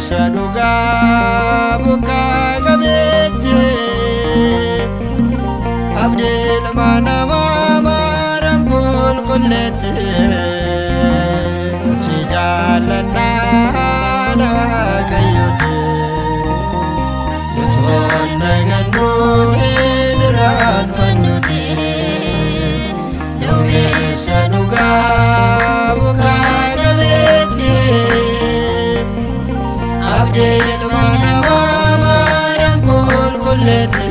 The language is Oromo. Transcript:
sanuga buka gamete abdel mana mama rambul kullete sijalna na kayote yutwan naganu inran fanuti dome sanuga buka gamete abdel mana mama rambul kullete